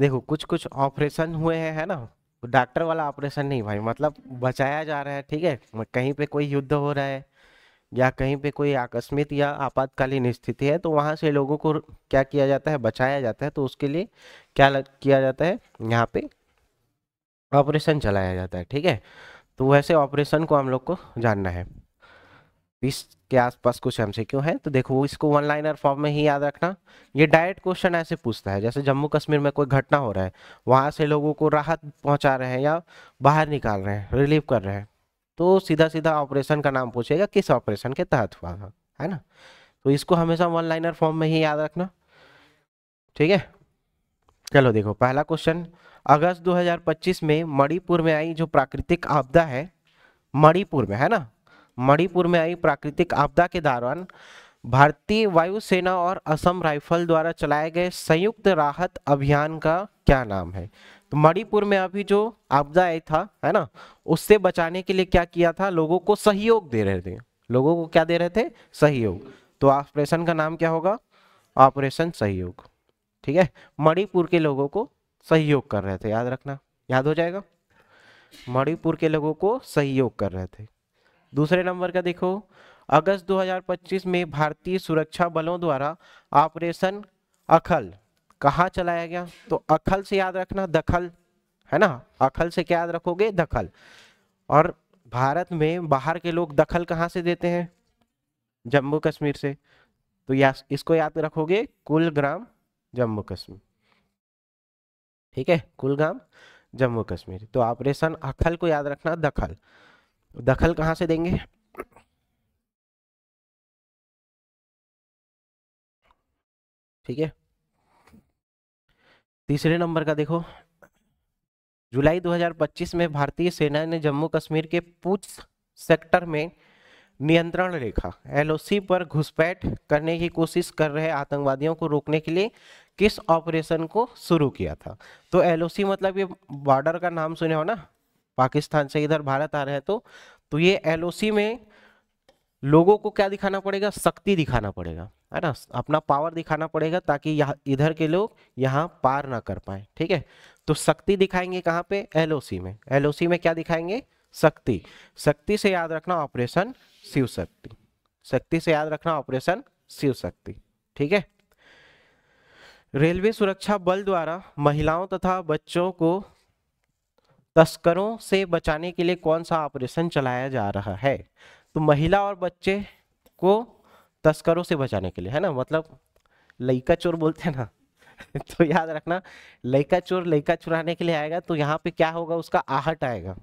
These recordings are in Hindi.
देखो कुछ कुछ ऑपरेशन हुए हैं, है ना। डॉक्टर वाला ऑपरेशन नहीं भाई, मतलब बचाया जा रहा है, ठीक है। कहीं पे कोई युद्ध हो रहा है या कहीं पे कोई आकस्मिक या आपातकालीन स्थिति है, तो वहां से लोगों को क्या किया जाता है, बचाया जाता है। तो उसके लिए क्या किया जाता है, यहाँ पे ऑपरेशन चलाया जाता है, ठीक है। तो वैसे ऑपरेशन को हम लोग को जानना है। 20 के आसपास कुछ एमसीक्यू है, तो देखो इसको वन लाइनर फॉर्म में ही याद रखना। ये डायरेक्ट क्वेश्चन ऐसे पूछता है, जैसे जम्मू कश्मीर में कोई घटना हो रहा है, वहां से लोगों को राहत पहुंचा रहे हैं या बाहर निकाल रहे हैं, रिलीव कर रहे हैं, तो सीधा सीधा ऑपरेशन का नाम पूछेगा, किस ऑपरेशन के तहत हुआ था, है ना। तो इसको हमेशा वन लाइनर फॉर्म में ही याद रखना, ठीक है। चलो देखो पहला क्वेश्चन। अगस्त 2025 में मणिपुर में आई जो प्राकृतिक आपदा है, मणिपुर में, है ना, मणिपुर में आई प्राकृतिक आपदा के दौरान भारतीय वायुसेना और असम राइफल द्वारा चलाए गए संयुक्त राहत अभियान का क्या नाम है। तो मणिपुर में अभी जो आपदा आई था, है ना, उससे बचाने के लिए क्या किया था, लोगों को सहयोग दे रहे थे। लोगों को क्या दे रहे थे, सहयोग। तो ऑपरेशन का नाम क्या होगा, ऑपरेशन सहयोग, ठीक है। मणिपुर के लोगों को सहयोग कर रहे थे, याद रखना, याद हो जाएगा। मणिपुर के लोगों को सहयोग कर रहे थे। दूसरे नंबर का देखो, अगस्त 2025 में भारतीय सुरक्षा बलों द्वारा ऑपरेशन अखल कहाँ चलाया गया। तो अखल से याद रखना दखल, है ना। अखल से क्या याद रखोगे, दखल। और भारत में बाहर के लोग दखल कहाँ से देते हैं, जम्मू कश्मीर से। तो या इसको याद रखोगे, कुलग्राम जम्मू कश्मीर, ठीक है, कुलगाम जम्मू कश्मीर। तो ऑपरेशन अखल को याद रखना दखल। दखल कहाँ से देंगे, ठीक है। तीसरे नंबर का देखो, जुलाई 2025 में भारतीय सेना ने जम्मू कश्मीर के पूंछ सेक्टर में नियंत्रण रेखा एलओसी पर घुसपैठ करने की कोशिश कर रहे आतंकवादियों को रोकने के लिए किस ऑपरेशन को शुरू किया था। तो एलओसी मतलब ये बॉर्डर का नाम सुने हो ना, पाकिस्तान से इधर भारत आ रहे हैं, तो ये एलओसी में लोगों को क्या दिखाना पड़ेगा, शक्ति दिखाना पड़ेगा, है ना, अपना पावर दिखाना पड़ेगा, ताकि यहाँ इधर के लोग यहाँ पार ना कर पाए, ठीक है। तो शक्ति दिखाएंगे कहाँ पे, एलओसी में। एलओसी में क्या दिखाएंगे, शक्ति। शक्ति से याद रखना ऑपरेशन शिव शक्ति। शक्ति से याद रखना ऑपरेशन शिव शक्ति, ठीक है। रेलवे सुरक्षा बल द्वारा महिलाओं तथा बच्चों को तस्करों से बचाने के लिए कौन सा ऑपरेशन चलाया जा रहा है। तो महिला और बच्चे को तस्करों से बचाने के लिए, है ना, मतलब लइका चोर बोलते हैं ना तो याद रखना, लइका चोर लइका चुराने के लिए आएगा, तो यहाँ पे क्या होगा, उसका आहट आएगा।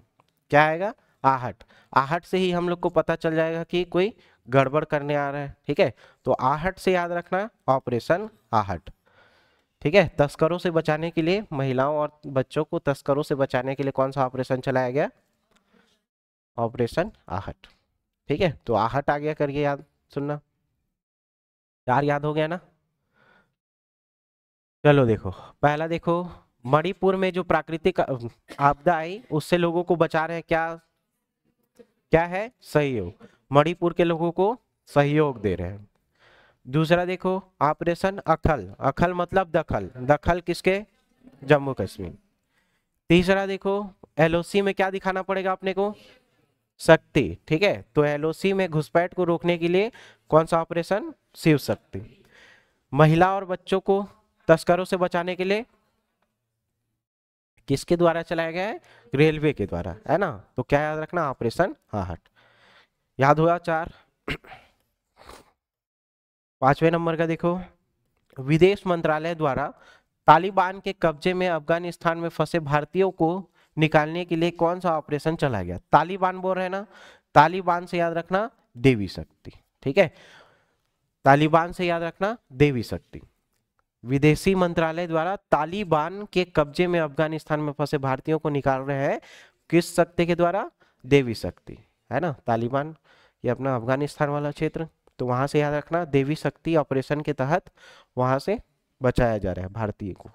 क्या आएगा, आहट। आहट से ही हम लोग को पता चल जाएगा कि कोई गड़बड़ करने आ रहा है, ठीक है। तो आहट से याद रखना ऑपरेशन आहट, ठीक है। तस्करों से बचाने के लिए, महिलाओं और बच्चों को तस्करों से बचाने के लिए कौन सा ऑपरेशन चलाया गया, ऑपरेशन आहट, ठीक है। तो आहट आ गया करके याद सुनना, यार याद हो गया ना। चलो देखो पहला देखो, मणिपुर में जो प्राकृतिक आपदा आई उससे लोगों को बचा रहे हैं, क्या क्या है, सहयोग। मणिपुर के लोगों को सहयोग दे रहे हैं। दूसरा देखो, ऑपरेशन अखल, अखल मतलब दखल, दखल किसके, जम्मू कश्मीर। तीसरा देखो, एलओसी में क्या दिखाना पड़ेगा अपने को, शक्ति, ठीक है। तो एलओसी में घुसपैठ को रोकने के लिए कौन सा ऑपरेशन, शिव शक्ति। महिला और बच्चों को तस्करों से बचाने के लिए किसके द्वारा चलाया गया है, रेलवे के द्वारा, है ना। तो क्या याद रखना, ऑपरेशन आहट। याद हुआ चार। पांचवें नंबर का देखो, विदेश मंत्रालय द्वारा तालिबान के कब्जे में अफगानिस्तान में फंसे भारतीयों को निकालने के लिए कौन सा ऑपरेशन चलाया गया। तालिबान बोल रहे हैं ना, तालिबान से याद रखना देवी शक्ति, ठीक है। तालिबान से याद रखना देवी शक्ति। विदेशी मंत्रालय द्वारा तालिबान के कब्जे में अफगानिस्तान में फंसे भारतीयों को निकाल रहे हैं, किस शक्ति के द्वारा, देवी शक्ति, है ना। तालिबान ये अपना अफगानिस्तान वाला क्षेत्र, तो वहां से याद रखना देवी शक्ति ऑपरेशन के तहत वहां से बचाया जा रहा है भारतीय को।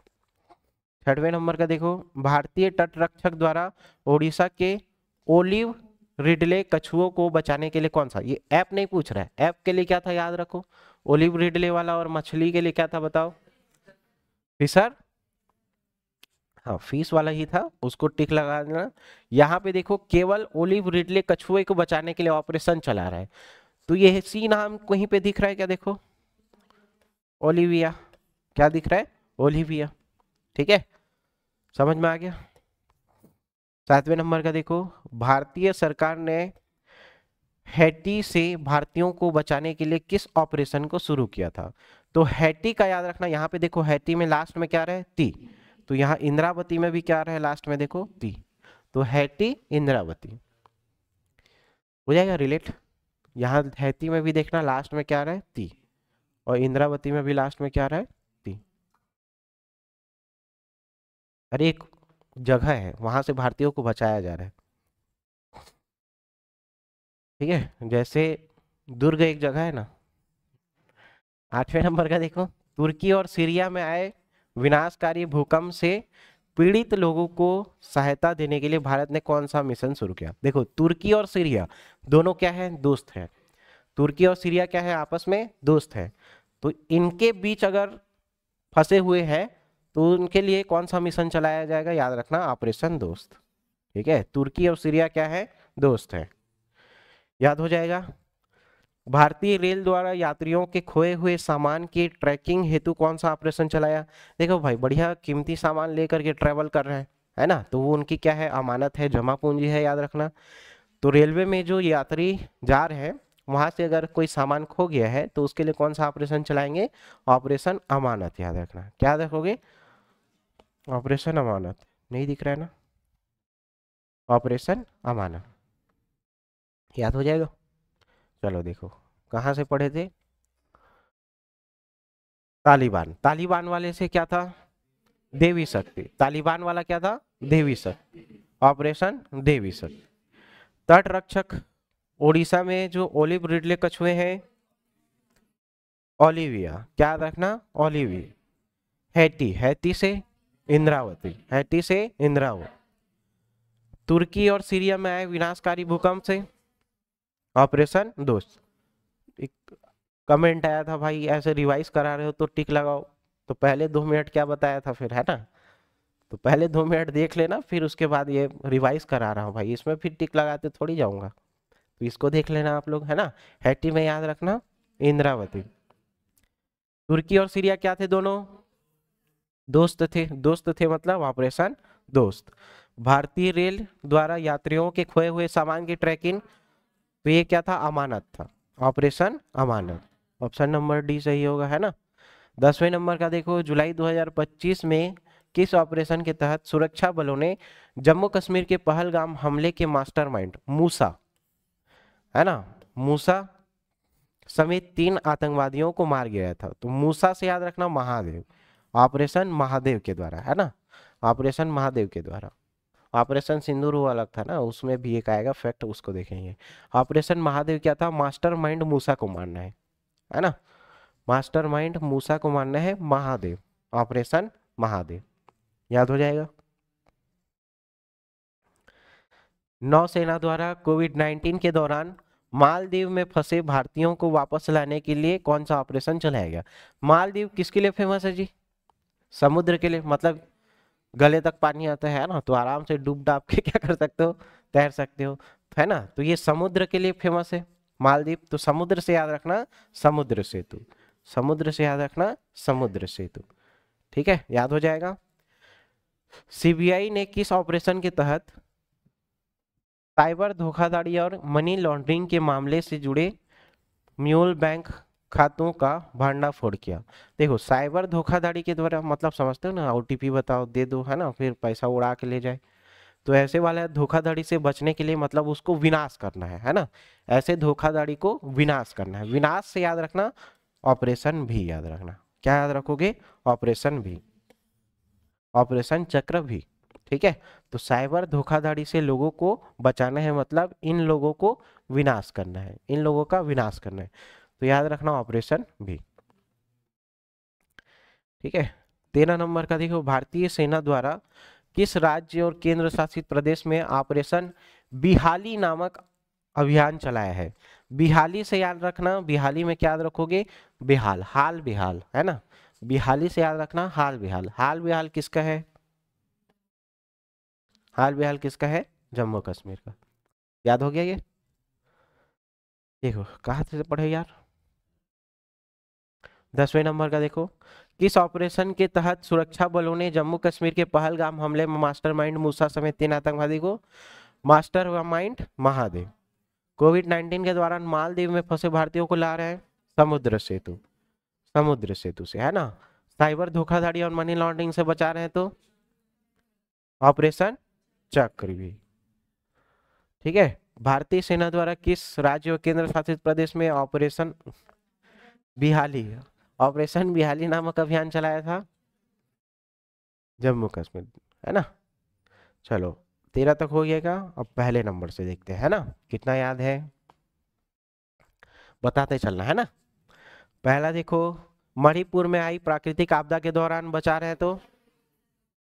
छठवें नंबर का देखो, भारतीय तटरक्षक द्वारा ओडिशा के ओलिव रिडले कछुओं को बचाने के लिए कौन सा, ये ऐप नहीं पूछ रहा है, ऐप के लिए क्या था याद रखो, ओलिव रिडले वाला, और मछली के लिए क्या था बताओ, फिशर हाँ फीस वाला ही था, उसको टिक लगा देना। यहाँ पे देखो केवल ओलिव रिडले कछुए को बचाने के लिए ऑपरेशन चला रहा है, तो ये सी नाम कहीं पे दिख रहा है क्या? देखो ओलिविया, क्या दिख रहा है? ओलिविया। ठीक है, समझ में आ गया। 7वें नंबर का देखो, भारतीय सरकार ने हैटी से भारतीयों को बचाने के लिए किस ऑपरेशन को शुरू किया था? तो हैटी का याद रखना, यहाँ पे देखो हैटी में लास्ट में क्या रहे? ती। तो यहाँ इंद्रावती में भी क्या रहे लास्ट में? देखो ती। तो हैटी इंद्रावती हो जाएगा रिलेट। यहाँ हैती में भी देखना लास्ट में क्या रहे? ती। और इंद्रावती में भी लास्ट में क्या रहे? ती। अरे एक जगह है वहां से भारतीयों को बचाया जा रहा है। ठीक है, जैसे दुर्ग एक जगह है ना। 8वें नंबर का देखो, तुर्की और सीरिया में आए विनाशकारी भूकंप से पीड़ित लोगों को सहायता देने के लिए भारत ने कौन सा मिशन शुरू किया? देखो तुर्की और सीरिया दोनों क्या है? दोस्त है। तुर्की और सीरिया क्या है? आपस में दोस्त है। तो इनके बीच अगर फंसे हुए हैं तो उनके लिए कौन सा मिशन चलाया जाएगा? याद रखना, ऑपरेशन दोस्त। ठीक है, तुर्की और सीरिया क्या है? दोस्त है, याद हो जाएगा। भारतीय रेल द्वारा यात्रियों के खोए हुए सामान की ट्रैकिंग हेतु कौन सा ऑपरेशन चलाया? देखो भाई बढ़िया कीमती सामान लेकर के ट्रेवल कर रहे हैं, है ना, तो वो उनकी क्या है? अमानत है, जमा पूंजी है, याद रखना। तो रेलवे में जो यात्री जा रहे हैं वहां से अगर कोई सामान खो गया है तो उसके लिए कौन सा ऑपरेशन चलाएंगे? ऑपरेशन अमानत, याद रखना। क्या रखोगे? ऑपरेशन अमानत। नहीं दिख रहा है ना? ऑपरेशन अमानत, याद हो जाएगा। चलो देखो कहाँ से पढ़े थे? तालिबान। तालिबान वाले से क्या था? देवी शक्ति। तालिबान वाला क्या था? देवी शक्ति। ऑपरेशन देवी शक्ति। तट रक्षक ओडिशा में जो ओलिव रिडले कछुए हैं, ओलिविया, क्या रखना? ओलिविया। हैटी, हैती से इंद्रावती, हैटी से इंद्रावती। तुर्की और सीरिया में आए विनाशकारी भूकंप से ऑपरेशन दोस्त। एक कमेंट आया था भाई ऐसे रिवाइज करा रहे हो तो टिक लगाओ, तो पहले 2 मिनट क्या बताया था फिर, है ना? तो पहले 2 मिनट देख लेना, फिर उसके बाद ये रिवाइज करा रहा हूँ भाई, इसमें फिर टिक लगाते थोड़ी जाऊंगा, तो इसको देख लेना आप लोग, है ना। हैटी में याद रखना इंद्रावती। तुर्की और सीरिया क्या थे? दोनों दोस्त थे। दोस्त थे मतलब ऑपरेशन दोस्त। भारतीय रेल द्वारा यात्रियों के खोए हुए सामान की ट्रैकिंग, तो ये क्या था? अमानत था, ऑपरेशन अमानत। ऑप्शन नंबर डी सही होगा, है ना। 10वें नंबर का देखो, जुलाई 2025 में किस ऑपरेशन के तहत सुरक्षा बलों ने जम्मू कश्मीर के पहलगाम हमले के मास्टरमाइंड मूसा, है ना, मूसा समेत 3 आतंकवादियों को मार गिराया था? तो मूसा से याद रखना महादेव, ऑपरेशन महादेव के द्वारा, है ना, ऑपरेशन महादेव के द्वारा। ऑपरेशन सिंदूर वो अलग था ना, उसमें भी एक आएगा फैक्ट, उसको देखेंगे। ऑपरेशन महादेव क्या था? मास्टरमाइंड मूसा को मारना है ना, मास्टरमाइंड मूसा को मारना है महादेव, ऑपरेशन महादेव, याद हो जाएगा। नौसेना द्वारा कोविड-19 के दौरान मालदीव में फंसे भारतीयों को वापस लाने के लिए कौन सा ऑपरेशन चलाया गया? मालदीव किसके लिए फेमस है जी? समुद्र के लिए, मतलब गले तक पानी आता है ना, तो आराम से डूब डाब के क्या कर सकते हो? तैर सकते हो, है ना। तो ये समुद्र के लिए फेमस है मालदीव, तो समुद्र से याद रखना समुद्र सेतु, समुद्र से याद रखना समुद्र सेतु। ठीक है, याद हो जाएगा। सीबीआई ने किस ऑपरेशन के तहत साइबर धोखाधड़ी और मनी लॉन्ड्रिंग के मामले से जुड़े म्यूल बैंक खातों का भंडाफोड़ किया? देखो साइबर धोखाधड़ी के द्वारा मतलब समझते हो ना, ओटीपी बताओ दे दो, है ना, फिर पैसा उड़ा के ले जाए। तो ऐसे वाला धोखाधड़ी से बचने के लिए मतलब उसको विनाश करना है ना, ऐसे धोखाधड़ी को विनाश करना है। विनाश से याद रखना ऑपरेशन भी, याद रखना क्या याद रखोगे? ऑपरेशन भी, ऑपरेशन चक्र भी। ठीक है, तो साइबर धोखाधड़ी से लोगों को बचाना है, मतलब इन लोगों को विनाश करना है, इन लोगों का विनाश करना है, तो याद रखना ऑपरेशन भी। ठीक है, 13 नंबर का देखो, भारतीय सेना द्वारा किस राज्य और केंद्र शासित प्रदेश में ऑपरेशन बिहाली नामक अभियान चलाया है? बिहाली से याद रखना, बिहाली में क्या याद रखोगे? बेहाल, हाल बेहाल, है ना, बिहाली से याद रखना हाल बेहाल। हाल बेहाल किसका है? हाल बेहाल किसका है? जम्मू कश्मीर का। याद हो गया ये? देखो कहाँ से पढ़े यार। 10वें नंबर का देखो, किस ऑपरेशन के तहत सुरक्षा बलों ने जम्मू कश्मीर के पहलगाम हमले में मास्टरमाइंड मूसा समेत 3 आतंकवादी को मास्टरमाइंड महादेव। कोविड-19 के दौरान मालदीव में फंसे भारतीयों को ला रहे हैं समुद्र सेतु। समुद्र सेतु से, है ना। साइबर धोखाधड़ी और मनी लॉन्ड्रिंग से बचा रहे हैं तो ऑपरेशन चक्रव्यूह। ठीक है। भारतीय सेना द्वारा किस राज्य और केंद्र शासित प्रदेश में बिहाली ऑपरेशन बिहाली नामक अभियान चलाया था? जम्मू कश्मीर, है ना। चलो 13 तक हो गएगा। अब पहले नंबर से देखते हैं, है ना, कितना याद है, बताते चलना, है ना। पहला देखो, मणिपुर में आई प्राकृतिक आपदा के दौरान बचा रहे तो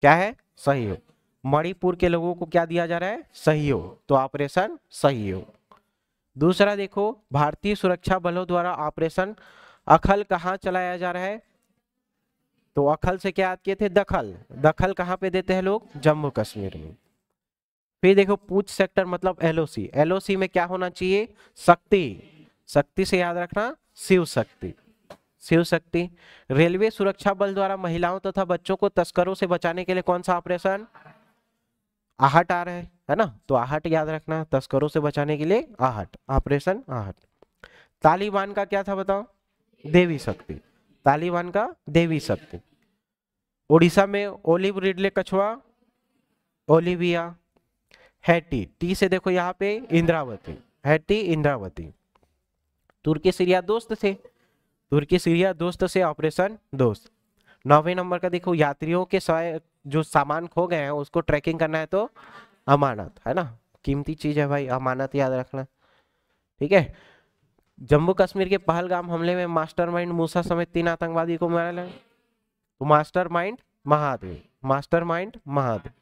क्या है? सहयोग। मणिपुर के लोगों को क्या दिया जा रहा है? सहयोग, तो ऑपरेशन सहयोग। दूसरा देखो, भारतीय सुरक्षा बलों द्वारा ऑपरेशन अखल कहां चलाया जा रहा है? तो अखल से क्या याद किए थे? दखल। दखल कहां पे देते हैं लोग? जम्मू कश्मीर में। फिर देखो पूछ सेक्टर मतलब एलओसी। एलओसी में क्या होना चाहिए? शक्ति। शक्ति से याद रखना शिव शक्ति। शिव शक्ति। रेलवे सुरक्षा बल द्वारा महिलाओं तथा बच्चों को तस्करों से बचाने के लिए कौन सा ऑपरेशन? आहट आ रहा है ना, तो आहट याद रखना, तस्करों से बचाने के लिए आहट, ऑपरेशन आहट। तालिबान का क्या था बताओ? देवी शक्ति। तालिबान का देवी शक्ति। उड़ीसा में ओलिव रिडले कछुआ ओलिविया। हैटी, टी से देखो यहाँ पे इंद्रावती, हैटी इंद्रावती। तुर्की सीरिया दोस्त से, तुर्की सीरिया दोस्त से ऑपरेशन दोस्त। 9वें नंबर का देखो, यात्रियों के जो सामान खो गए हैं उसको ट्रैकिंग करना है तो अमानत, है ना, कीमती चीज है भाई, अमानत याद रखना। ठीक है। जम्मू कश्मीर के पहलगाम हमले में मास्टरमाइंड मूसा समेत 3 आतंकवादी को मारा गया, तो मास्टरमाइंड महादेव, मास्टरमाइंड महादेव।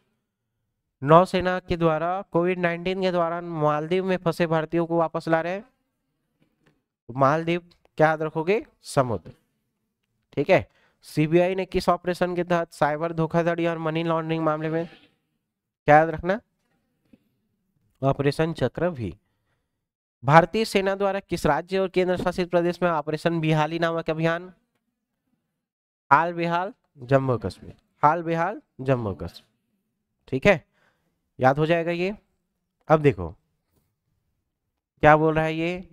नौसेना के द्वारा कोविड-19 के दौरान मालदीव में फंसे भारतीयों को वापस ला रहे हैं, मालदीव क्या याद रखोगे? समुद्र। ठीक है। सीबीआई ने किस ऑपरेशन के तहत साइबर धोखाधड़ी और मनी लॉन्ड्रिंग मामले में क्या याद रखना? ऑपरेशन चक्रव्यूह। भारतीय सेना द्वारा किस राज्य और केंद्र शासित प्रदेश में ऑपरेशन बिहाली नामक अभियान? हाल बेहाल जम्मू कश्मीर, हाल बेहाल जम्मू कश्मीर। ठीक है, याद हो जाएगा ये। अब देखो क्या बोल रहा है ये,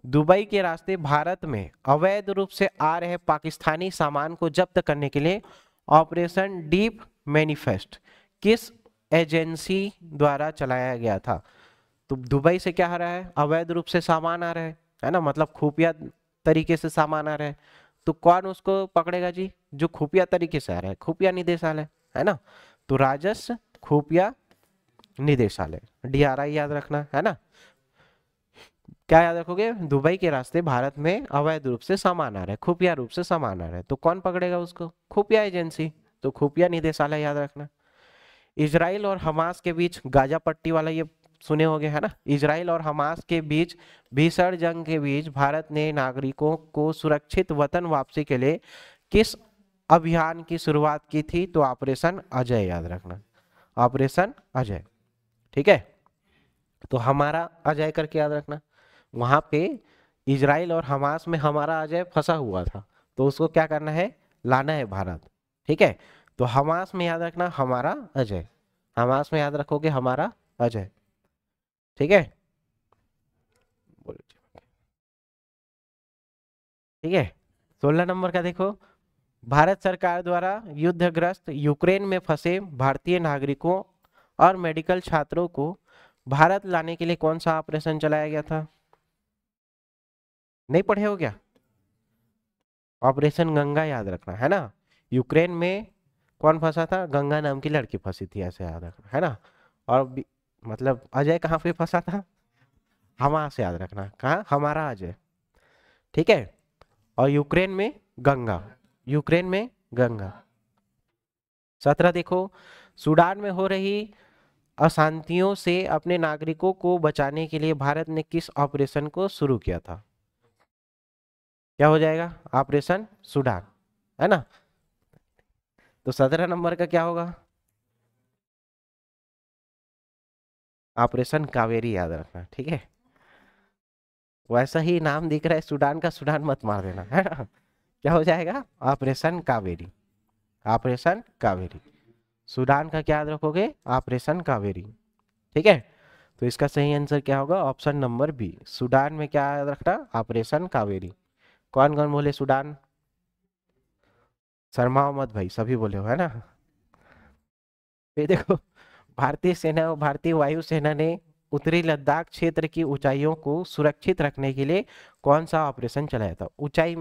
दुबई के रास्ते भारत में अवैध रूप से आ रहे पाकिस्तानी सामान को जब्त करने के लिए ऑपरेशन डीप मैनिफेस्ट किस एजेंसी द्वारा चलाया गया था? तो दुबई से क्या आ रहा है? अवैध रूप से सामान आ रहा है ना, मतलब खुफिया तरीके से सामान आ रहा है, तो कौन उसको पकड़ेगा जी? जो खुफिया तरीके से आ रहा है, खुफिया निदेशालय, है ना, तो राजस्व खुफिया निदेशालय, डीआरआई याद रखना, है ना। क्या याद रखोगे? दुबई के रास्ते भारत में अवैध रूप से सामान आ रहा है, खुफिया रूप से सामान आ रहा है, तो कौन पकड़ेगा उसको? खुफिया एजेंसी, तो खुफिया निदेशालय याद रखना। इजराइल और हमास के बीच गाजा पट्टी वाला ये सुने होंगे, है ना। इजराइल और हमास के बीच भीषण जंग के बीच भारत ने नागरिकों को सुरक्षित वतन वापसी के लिए किस अभियान की शुरुआत की थी? तो ऑपरेशन अजय याद रखना, ऑपरेशन अजय। ठीक है, तो हमारा अजय करके याद रखना। वहां पे इजराइल और हमास में हमारा अजय फंसा हुआ था, तो उसको क्या करना है? लाना है भारत। ठीक है, तो हमास में याद रखना हमारा अजय, हमास में याद रखोगे हमारा अजय। ठीक है, ठीक है। 16 नंबर का देखो, भारत सरकार द्वारा युद्धग्रस्त यूक्रेन में फंसे भारतीय नागरिकों और मेडिकल छात्रों को भारत लाने के लिए कौन सा ऑपरेशन चलाया गया था? नहीं पढ़े हो क्या? ऑपरेशन गंगा याद रखना, है ना। यूक्रेन में कौन फंसा था? गंगा नाम की लड़की फंसी थी, ऐसे याद रखना, है ना। और मतलब अजय कहाँ पे फंसा था? हमास याद रखना, कहाँ? हमारा अजय। ठीक है, और यूक्रेन में गंगा, यूक्रेन में गंगा। 17 देखो, सूडान में हो रही अशांतियों से अपने नागरिकों को बचाने के लिए भारत ने किस ऑपरेशन को शुरू किया था? क्या हो जाएगा? ऑपरेशन सूडान, है ना। तो 17 नंबर का क्या होगा? ऑपरेशन कावेरी याद रखना, ठीक है। वैसा ही नाम दिख रहा है सूडान का, सूडान मत मार देना, है ना। क्या हो जाएगा, operation Kaveri, operation Kaveri. Sudan का क्या याद रखोगे, ऑपरेशन कावेरी, ठीक है। तो इसका सही आंसर क्या होगा, ऑप्शन नंबर बी, सूडान में क्या याद रखना, ऑपरेशन कावेरी। कौन कौन बोले सूडान, शर्माओ मत भाई, सभी बोले हो, है ना। ये देखो, भारतीय सेना और भारतीय वायुसेना ने उत्तरी लद्दाख क्षेत्र की ऊंचाइयों को सुरक्षित रखने के लिए कौन सा ऑपरेशन चलाया था। ऊंचाई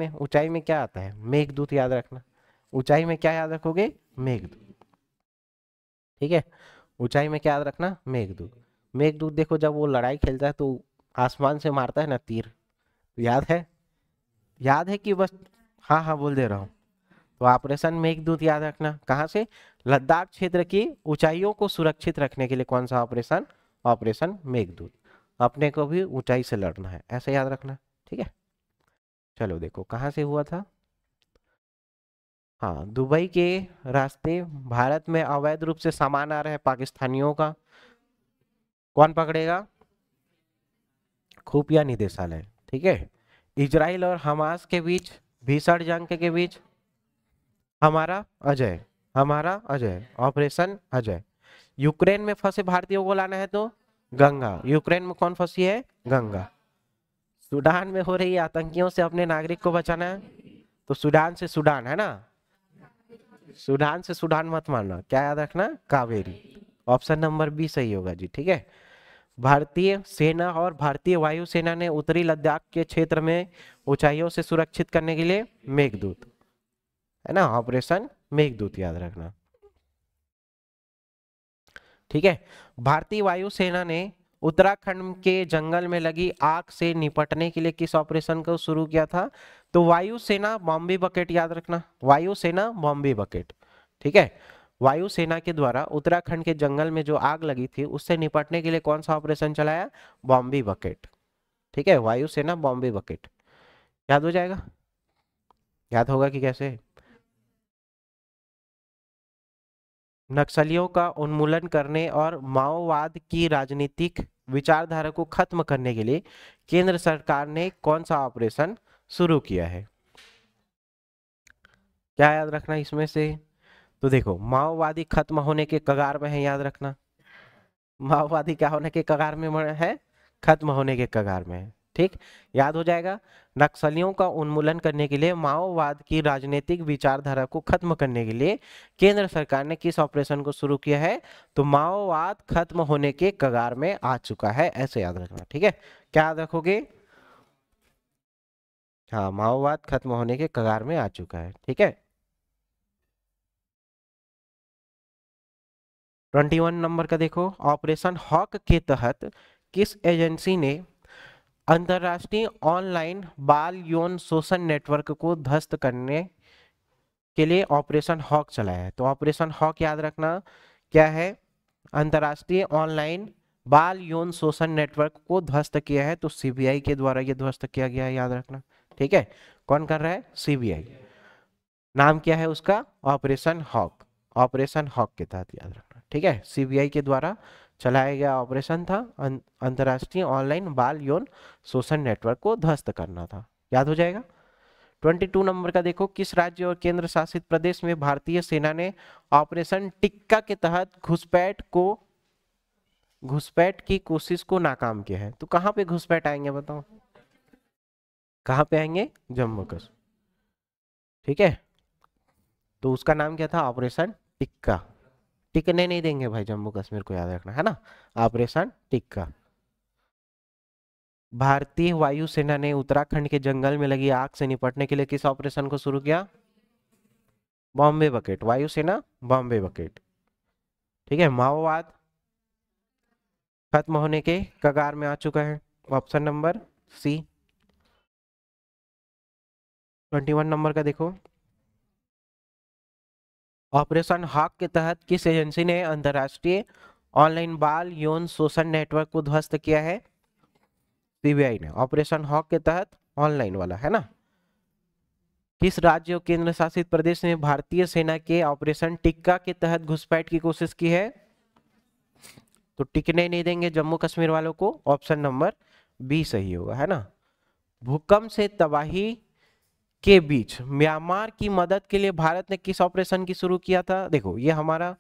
में क्या आता है, मेघदूत याद रखना। ऊंचाई में क्या याद रखोगे, मेघदूत, ठीक है। ऊंचाई में क्या याद रखना, मेघदूत। मेघदूत देखो जब वो लड़ाई खेलता है तो आसमान से मारता है ना तीर, याद है, याद है कि बस, हाँ हाँ बोल दे रहा हूँ। तो ऑपरेशन मेघदूत याद रखना, कहाँ से, लद्दाख क्षेत्र की ऊंचाइयों को सुरक्षित रखने के लिए कौन सा ऑपरेशन, ऑपरेशन मेघदूत। अपने को भी ऊंचाई से लड़ना है, ऐसे याद रखना, ठीक है। चलो देखो कहाँ से हुआ था, हाँ, दुबई के रास्ते भारत में अवैध रूप से सामान आ रहे हैं पाकिस्तानियों का, कौन पकड़ेगा, खुफिया निदेशालय, ठीक है। इजराइल और हमास के बीच भीषण जंग के बीच हमारा अजय, हमारा अजय, ऑपरेशन अजय। यूक्रेन में फंसे भारतीयों को लाना है तो गंगा, यूक्रेन में कौन फंसी है, गंगा। सूडान में हो रही आतंकियों से अपने नागरिक को बचाना है तो सूडान से सूडान, है ना। सूडान से सूडान मत मानना, क्या याद रखना, कावेरी। ऑप्शन नंबर बी सही होगा जी, ठीक है। भारतीय सेना और भारतीय वायुसेना ने उत्तरी लद्दाख के क्षेत्र में ऊंचाइयों से सुरक्षित करने के लिए मेघदूत, है ना, ऑपरेशन मेघदूत याद रखना, ठीक है। भारतीय वायुसेना ने उत्तराखंड के जंगल में लगी आग से निपटने के लिए किस ऑपरेशन को शुरू किया था, तो वायुसेना बॉम्बे बकेट याद रखना, वायुसेना बॉम्बे बकेट, ठीक है। वायुसेना के द्वारा उत्तराखंड के जंगल में जो आग लगी थी उससे निपटने के लिए कौन सा ऑपरेशन चलाया, बॉम्बे बकेट, ठीक है, वायुसेना बॉम्बे बकेट। याद हो जाएगा, याद होगा कि कैसे, नक्सलियों का उन्मूलन करने और माओवाद की राजनीतिक विचारधारा को खत्म करने के लिए केंद्र सरकार ने कौन सा ऑपरेशन शुरू किया है, क्या याद रखना इसमें से। तो देखो, माओवादी खत्म होने के कगार में है, याद रखना, माओवादी क्या होने के कगार में है, खत्म होने के कगार में है, ठीक, याद हो जाएगा। नक्सलियों का उन्मूलन करने के लिए, माओवाद की राजनीतिक विचारधारा को खत्म करने के लिए केंद्र सरकार ने किस ऑपरेशन को शुरू किया है, तो माओवाद खत्म होने के कगार में आ चुका है, ऐसे याद रखना, ठीक है। क्या याद रखोगे, हाँ, माओवाद खत्म होने के कगार में आ चुका है, ठीक है। 21 नंबर का देखो, ऑपरेशन हॉक के तहत किस एजेंसी ने अंतरराष्ट्रीय ऑनलाइन बाल यौन शोषण नेटवर्क को ध्वस्त करने के लिए ऑपरेशन हॉक चलाया है, तो ऑपरेशन हॉक याद रखना क्या है, अंतरराष्ट्रीय ऑनलाइन बाल यौन शोषण नेटवर्क को ध्वस्त किया है, तो सीबीआई के द्वारा ये ध्वस्त किया गया है, याद रखना, ठीक है। कौन कर रहा है, सीबीआई। नाम क्या है उसका, ऑपरेशन हॉक, ऑपरेशन हॉक के तहत याद रखना, ठीक है। सीबीआई के द्वारा चलाया गया ऑपरेशन था, अंतरराष्ट्रीय ऑनलाइन बाल यौन शोषण नेटवर्क को ध्वस्त करना था, याद हो जाएगा। 22 नंबर का देखो, किस राज्य और केंद्र शासित प्रदेश में भारतीय सेना ने ऑपरेशन टिक्का के तहत घुसपैठ की कोशिश को नाकाम किया है, तो कहां पे घुसपैठ आएंगे बताओ, कहां पे आएंगे, जम्मू कश्मीर, ठीक है। तो उसका नाम क्या था, ऑपरेशन टिक्का। टिकने नहीं देंगे भाई जम्मू कश्मीर को, याद रखना, है ना, ऑपरेशन टिक्का। भारतीय वायुसेना ने उत्तराखंड के जंगल में लगी आग से निपटने के लिए किस ऑपरेशन को शुरू किया, बॉम्बे बकेट, वायुसेना बॉम्बे बकेट, ठीक है। माओवाद खत्म होने के कगार में आ चुका है, ऑप्शन नंबर सी। 21 नंबर का देखो, ऑपरेशन हॉक के तहत किस एजेंसी ने अंतरराष्ट्रीय ऑनलाइन बाल यौन शोषण नेटवर्क को ध्वस्त किया है, सीबीआई ने, ऑपरेशन हॉक के तहत ऑनलाइन वाला, है ना। किस राज्य और केंद्र शासित प्रदेश ने भारतीय सेना के ऑपरेशन टिक्का के तहत घुसपैठ की कोशिश की है, तो टिकने नहीं देंगे जम्मू कश्मीर वालों को, ऑप्शन नंबर बी सही होगा, है ना। भूकंप से तबाही के बीच म्यांमार की मदद के लिए भारत ने किस ऑपरेशन की शुरू किया था? देखो ये हमारा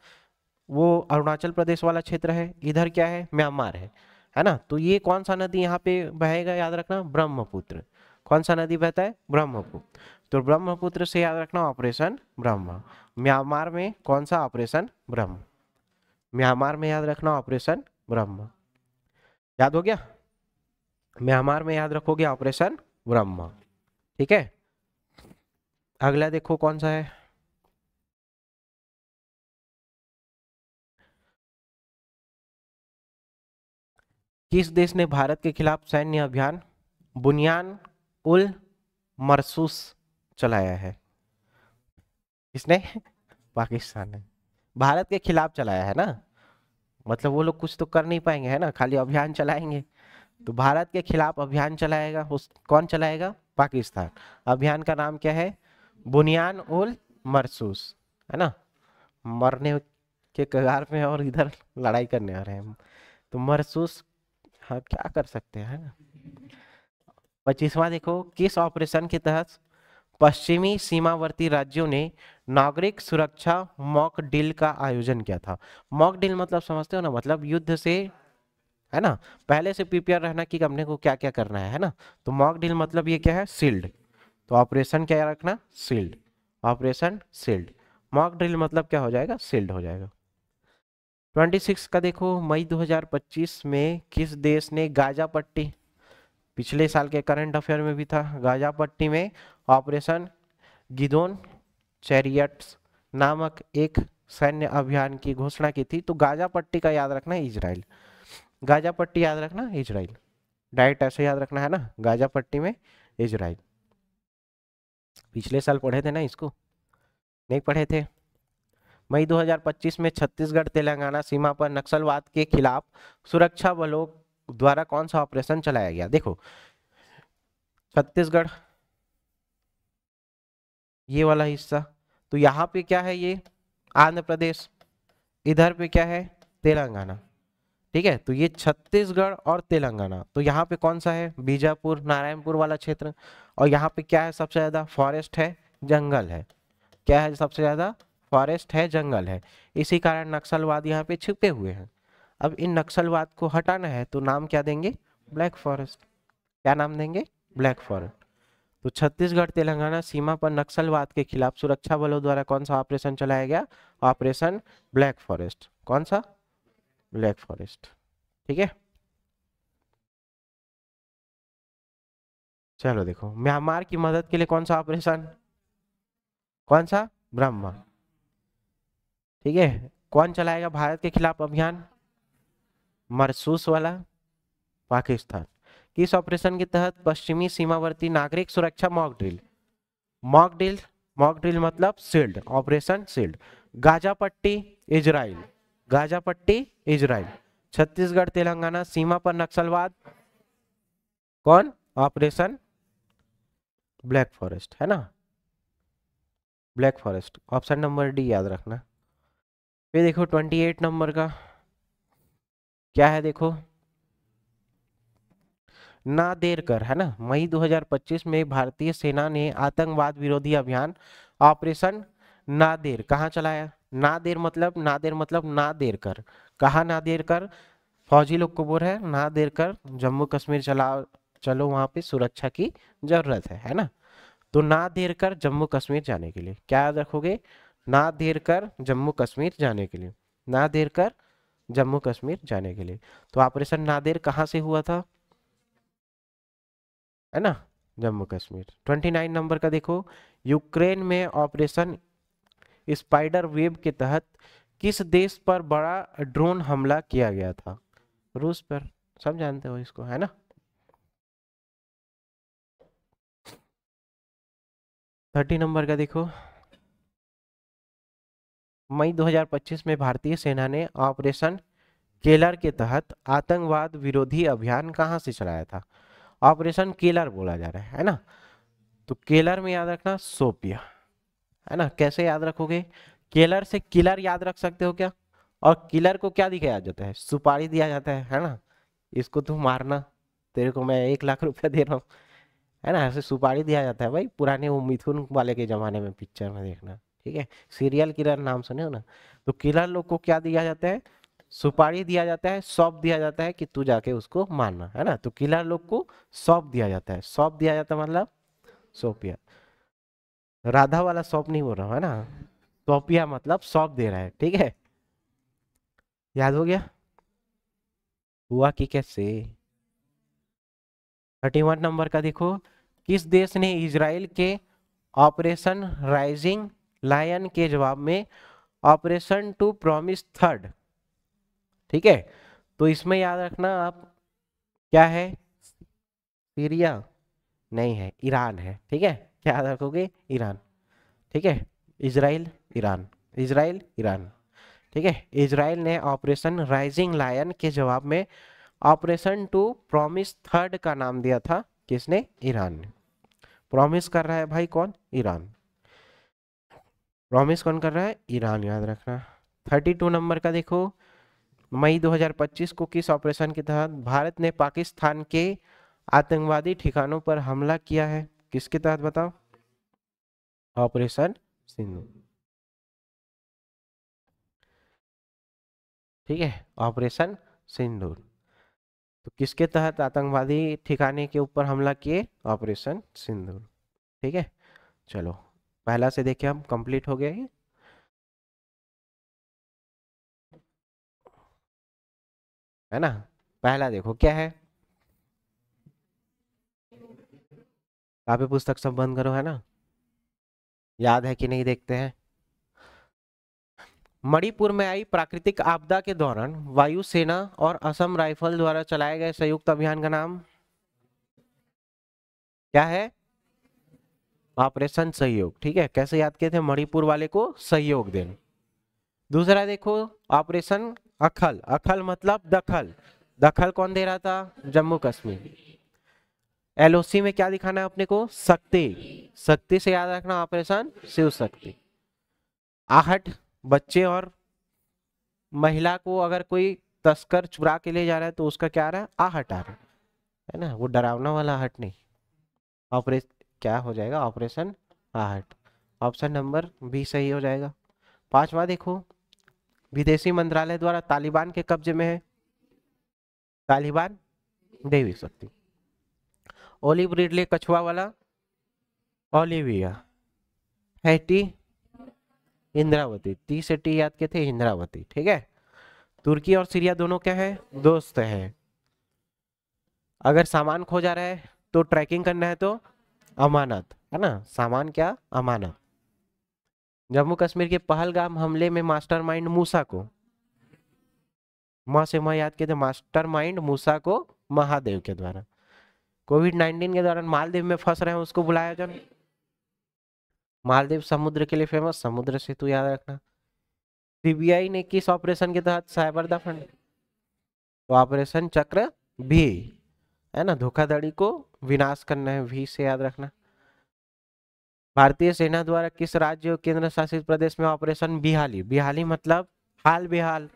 वो अरुणाचल प्रदेश वाला क्षेत्र है, इधर क्या है, म्यांमार है ना। तो ये कौन सा नदी यहाँ पे बहेगा, याद रखना, ब्रह्मपुत्र। कौन सा नदी बहता है, ब्रह्मपुत्र। तो ब्रह्मपुत्र से याद रखना ऑपरेशन ब्रह्मा। म्यांमार में कौन सा, ऑपरेशन ब्रह्म। म्यांमार में याद रखना ऑपरेशन ब्रह्मा, याद हो गया। म्यांमार में याद रखोगे ऑपरेशन ब्रह्मा, ठीक है। अगला देखो कौन सा है, किस देश ने भारत के खिलाफ सैन्य अभियान बुनियान उल मरसूस चलाया है? किसने? पाकिस्तान ने भारत के खिलाफ चलाया है ना, मतलब वो लोग कुछ तो कर नहीं पाएंगे, है ना, खाली अभियान चलाएंगे। तो भारत के खिलाफ अभियान चलाएगा, उस कौन चलाएगा, पाकिस्तान। अभियान का नाम क्या है, बुनियान उल मरसूस, है ना। मरने के कगार में और इधर लड़ाई करने आ रहे हैं हम। तो मरसूस, हाँ क्या कर सकते हैं, है ना। 25वां देखो, किस ऑपरेशन के तहत पश्चिमी सीमावर्ती राज्यों ने नागरिक सुरक्षा मॉक ड्रिल का आयोजन किया था? मॉक ड्रिल मतलब समझते हो ना, मतलब युद्ध से, है ना, पहले से प्रिपेयर रहना कि हमने को क्या क्या करना है ना। तो मॉक ड्रिल मतलब ये क्या है, शील्ड। तो ऑपरेशन क्या रखना, shield, operation shield. Mock drill मतलब क्या हो जाएगा, शील्ड हो जाएगा। 26 का देखो, मई 2025 में किस देश ने गाजा पट्टी, पिछले साल के करंट अफेयर में भी था, गाजा पट्टी में ऑपरेशन गिदोन चैरियट्स नामक एक सैन्य अभियान की घोषणा की थी? तो गाजा पट्टी का याद रखना इजराइल, गाजा पट्टी याद रखना इजराइल, डायरेक्ट ऐसे याद रखना है ना, गाजा पट्टी में इजराइल। पिछले साल पढ़े थे ना इसको, नहीं पढ़े थे? मई 2025 में छत्तीसगढ़ तेलंगाना सीमा पर नक्सलवाद के खिलाफ सुरक्षा बलों द्वारा कौन सा ऑपरेशन चलाया गया? देखो छत्तीसगढ़ ये वाला हिस्सा, तो यहाँ पे क्या है, ये आंध्र प्रदेश, इधर पे क्या है, तेलंगाना, ठीक है। तो ये छत्तीसगढ़ और तेलंगाना, तो यहाँ पे कौन सा है, बीजापुर नारायणपुर वाला क्षेत्र। और यहाँ पे क्या है, सबसे ज्यादा फॉरेस्ट है, जंगल है, क्या है सबसे ज्यादा, फॉरेस्ट है, जंगल है। इसी कारण नक्सलवाद यहाँ पे छिपे हुए हैं। अब इन नक्सलवाद को हटाना है तो नाम क्या देंगे, ब्लैक फॉरेस्ट। क्या नाम देंगे, ब्लैक फॉरेस्ट। तो छत्तीसगढ़ तेलंगाना सीमा पर नक्सलवाद के खिलाफ सुरक्षा बलों द्वारा कौन सा ऑपरेशन चलाया गया, ऑपरेशन ब्लैक फॉरेस्ट। कौन सा, ब्लैक फॉरेस्ट, ठीक है। चलो देखो, म्यांमार की मदद के लिए कौन सा ऑपरेशन, कौन सा, ब्रह्मा, ठीक है। कौन चलाएगा भारत के खिलाफ अभियान, मरसूस वाला, पाकिस्तान। किस ऑपरेशन के तहत पश्चिमी सीमावर्ती नागरिक सुरक्षा mock drill, mock drill, mock drill मतलब शील्ड, ऑपरेशन शील्ड। गाजा पट्टी इजराइल, गाजा पट्टी इजराइल। छत्तीसगढ़ तेलंगाना सीमा पर नक्सलवाद, कौन, ऑपरेशन ब्लैक फॉरेस्ट, है ना, black forest, option number D याद रखना। फिर देखो 28 नंबर का क्या है, देखो ना देर कर, है ना। मई 2025 में भारतीय सेना ने आतंकवाद विरोधी अभियान ऑपरेशन ना देर कहाँ चलाया? ना देर मतलब, ना देर मतलब ना देर कर, कहाँ ना देर कर, फौजी लोग को बोल रहे हैं ना देर कर जम्मू कश्मीर चला, चलो वहां पे सुरक्षा की जरूरत है ना। तो ना देर कर जम्मू कश्मीर जाने के लिए क्या याद रखोगे, ना देर कर जम्मू कश्मीर जाने के लिए, ना देर कर जम्मू कश्मीर जाने के लिए। तो ऑपरेशन नादेर कहाँ से हुआ था, है ना, जम्मू कश्मीर। 29 नंबर का देखो, यूक्रेन में ऑपरेशन स्पाइडर वेब के तहत किस देश पर बड़ा ड्रोन हमला किया गया था? रूस पर, सब जानते हो इसको, है ना। 30 नंबर का देखो, मई 2025 में भारतीय सेना ने ऑपरेशन केलर के तहत आतंकवाद विरोधी अभियान कहां से चलाया था? ऑपरेशन केलर बोला जा रहा है ना। तो केलर में याद रखना सोपिया, है ना। कैसे याद रखोगे, केलर से किलर याद रख सकते हो क्या? और किलर को क्या दिखाया जाता है? सुपारी दिया जाता है ना, इसको तू मारना, तेरे को मैं 1 लाख रुपया दे रहा हूँ, है ना, ऐसे सुपारी दिया जाता है भाई, पुराने वो मिथुन वाले के जमाने में पिक्चर में देखना, ठीक है, सीरियल किलर नाम सुने हो ना। तो किलर लोग को क्या दिया जाता है? सुपारी दिया जाता है, सौंप दिया जाता है कि तू जाके उसको मारना, है ना। तो किलर लोग को सौंप दिया जाता है, सौंप दिया जाता है मतलब सौंपिया, राधा वाला सौंप नहीं बोल रहा हूँ, है ना, सौंपिया मतलब सौंप दे रहा है, ठीक है, याद हो गया। हुआ कि कैसे। 31 नंबर का देखो, किस देश ने इजराइल के ऑपरेशन राइजिंग लायन के जवाब में ऑपरेशन टू प्रॉमिस थर्ड, ठीक है, तो इसमें याद रखना आप, क्या है? सीरिया नहीं है, ईरान है, ठीक है, क्या याद रखोगे? ईरान, ठीक है, इजराइल ईरान, इजराइल ईरान, ठीक है। इजराइल ने ऑपरेशन राइजिंग लायन के जवाब में ऑपरेशन टू प्रॉमिस थर्ड का नाम दिया था, किसने? ईरान ने। प्रॉमिस कर रहा है भाई कौन? ईरान, प्रॉमिस कौन कर रहा है? ईरान, याद रखना। 32 नंबर का देखो, मई 2025 को किस ऑपरेशन के तहत भारत ने पाकिस्तान के आतंकवादी ठिकानों पर हमला किया है? किसके तहत बताओ? ऑपरेशन सिंधु, ठीक है, ऑपरेशन सिंदूर। तो किसके तहत आतंकवादी ठिकाने के ऊपर हमला किए? ऑपरेशन सिंदूर, ठीक है। चलो, पहला से देखिए हम, कंप्लीट हो गया ये, है ना। पहला देखो क्या है, कापी पुस्तक सब बंद करो, है ना, याद है कि नहीं देखते हैं। मणिपुर में आई प्राकृतिक आपदा के दौरान वायुसेना और असम राइफल द्वारा चलाए गए संयुक्त अभियान का नाम क्या है? ऑपरेशन सहयोग, ठीक है, कैसे याद किए थे? मणिपुर वाले को सहयोग देना। दूसरा देखो, ऑपरेशन अखल, अखल मतलब दखल, दखल कौन दे रहा था? जम्मू कश्मीर। एलओसी में क्या दिखाना है अपने को? शक्ति, शक्ति से याद रखना ऑपरेशन शिव शक्ति। आहट, बच्चे और महिला को अगर कोई तस्कर चुरा के ले जा रहा है तो उसका क्या आ रहा है? आहट आ रहा है ना, वो डरावना वाला आहट नहीं। ऑपरेशन क्या हो जाएगा? ऑपरेशन आहट। ऑप्शन नंबर बी सही हो जाएगा। पांचवा देखो, विदेशी मंत्रालय द्वारा तालिबान के कब्जे में है, तालिबान देवी शक्ति। ओलिव रिडले कछुआ वाला, ओलिविया। हैटी, इंद्रावती, टी से टी याद के थे, इंद्रावती, ठीक है। तुर्की और सीरिया दोनों क्या है? दोस्त है। अगर सामान खो जा रहा है तो ट्रैकिंग करना है तो अमानत, है ना, सामान क्या? अमानत। जम्मू कश्मीर के पहलगाम हमले में मास्टरमाइंड मूसा को, माँ से माँ याद किए थे, मास्टरमाइंड मूसा को महादेव के द्वारा। कोविड-19 के दौरान मालदीव में फंस रहे हैं उसको बुलाया जाए, मालदीव समुद्र के लिए फेमस, समुद्र सेतु याद रखना। सीबीआई ने किस ऑपरेशन के तहत साइबर दफन? तो ऑपरेशन चक्र भी, है ना, धोखाधड़ी को विनाश करना है, वी से याद रखना। भारतीय सेना द्वारा किस राज्य और केंद्र शासित प्रदेश में ऑपरेशन बिहाली, बिहाली मतलब हाल बेहाल,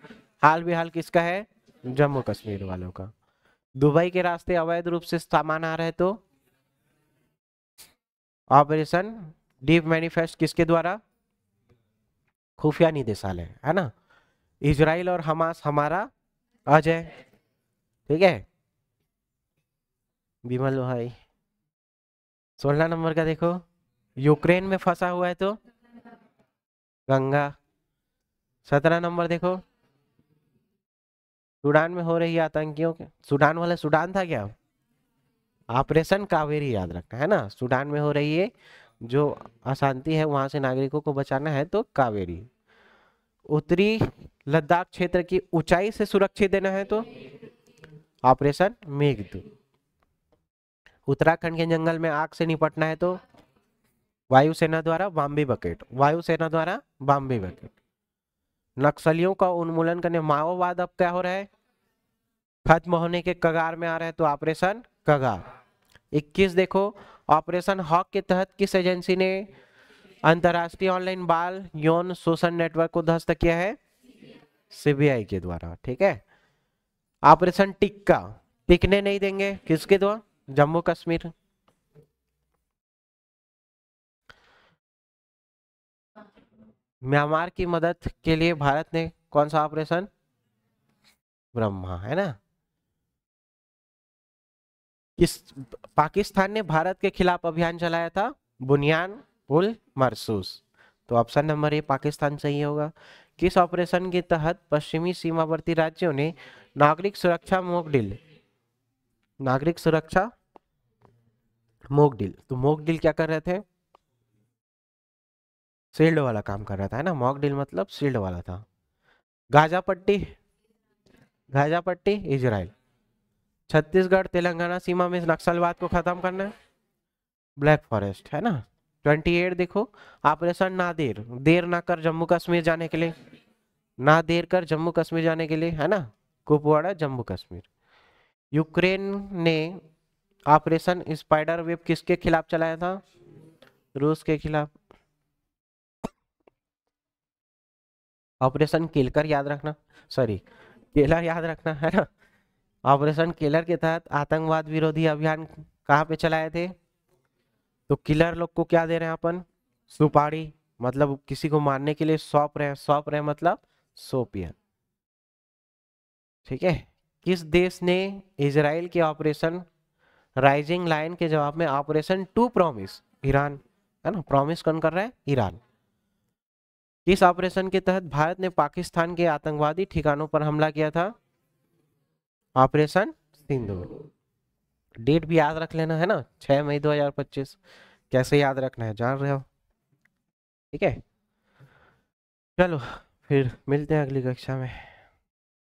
हाल बेहाल किसका है? जम्मू कश्मीर वालों का। दुबई के रास्ते अवैध रूप से सामान आ रहे हैं तो ऑपरेशन डीप मैनिफेस्ट किसके द्वारा? खुफिया निदेशालय, है ना। इजराइल और हमास हमारा अजय, ठीक है, विमल भाई। 16 नंबर का देखो, यूक्रेन में फंसा हुआ है तो गंगा। 17 नंबर देखो, सूडान में हो रही है आतंकियों के, सूडान वाला सूडान था क्या? ऑपरेशन कावेरी याद रखना, है ना, सूडान में हो रही है जो अशांति है वहां से नागरिकों को बचाना है तो कावेरी। उत्तरी लद्दाख क्षेत्र की ऊंचाई से सुरक्षित देना है तो ऑपरेशन मेघदूत। उत्तराखंड के जंगल में आग से निपटना है तो वायुसेना द्वारा बॉम्बे बकेट, वायुसेना द्वारा बॉम्बे बकेट। नक्सलियों का उन्मूलन करने, माओवाद अब क्या हो रहा है? खत्म होने के कगार में आ रहा है तो ऑपरेशन कगार। 21 देखो, ऑपरेशन हॉक के तहत किस एजेंसी ने अंतरराष्ट्रीय ऑनलाइन बाल यौन शोषण नेटवर्क को ध्वस्त किया है? सीबीआई के द्वारा, ठीक है। ऑपरेशन टिक्का, टिकने नहीं देंगे, किसके द्वारा? जम्मू कश्मीर। म्यांमार की मदद के लिए भारत ने कौन सा ऑपरेशन? ब्रह्मा, है ना। किस पाकिस्तान ने भारत के खिलाफ अभियान चलाया था? बुनियान उल मरसूस। तो ऑप्शन नंबर ए पाकिस्तान सही होगा। किस ऑपरेशन के तहत पश्चिमी सीमावर्ती राज्यों ने नागरिक सुरक्षा मॉक ड्रिल, नागरिक सुरक्षा मॉक ड्रिल, तो मॉक ड्रिल क्या कर रहे थे? शील्ड वाला काम कर रहा था, है ना। मॉक ड्रिल मतलब शील्ड वाला था। गाजा पट्टी, गाजा पट्टी इजराइल। छत्तीसगढ़ तेलंगाना सीमा में नक्सलवाद को खत्म करना है, ब्लैक फॉरेस्ट, है ना। 28 देखो, ऑपरेशन नादेर, देर ना कर जम्मू कश्मीर जाने के लिए, ना देर कर जम्मू कश्मीर जाने के लिए, है ना। कुपवाड़ा जम्मू कश्मीर। यूक्रेन ने ऑपरेशन स्पाइडर वेब किसके खिलाफ चलाया था? रूस के खिलाफ। ऑपरेशन केलकर याद रखना, सॉरी केलर याद रखना, है ना। ऑपरेशन केलर के तहत आतंकवाद विरोधी अभियान कहाँ पे चलाए थे? तो किलर लोग को क्या दे रहे हैं अपन? सुपारी, मतलब किसी को मारने के लिए सौंप रहे हैं, सौंप रहे हैं मतलब सोपियन, ठीक है। किस देश ने इजराइल के ऑपरेशन राइजिंग लायन के जवाब में ऑपरेशन टू प्रॉमिस, ईरान, है ना, प्रॉमिस कौन कर रहा है? ईरान। किस ऑपरेशन के तहत भारत ने पाकिस्तान के आतंकवादी ठिकानों पर हमला किया था? ऑपरेशन सिंदूर। डेट भी याद रख लेना, है ना, 6 मई 2025। कैसे याद रखना है जान रहे हो, ठीक है। चलो फिर मिलते हैं अगली कक्षा में।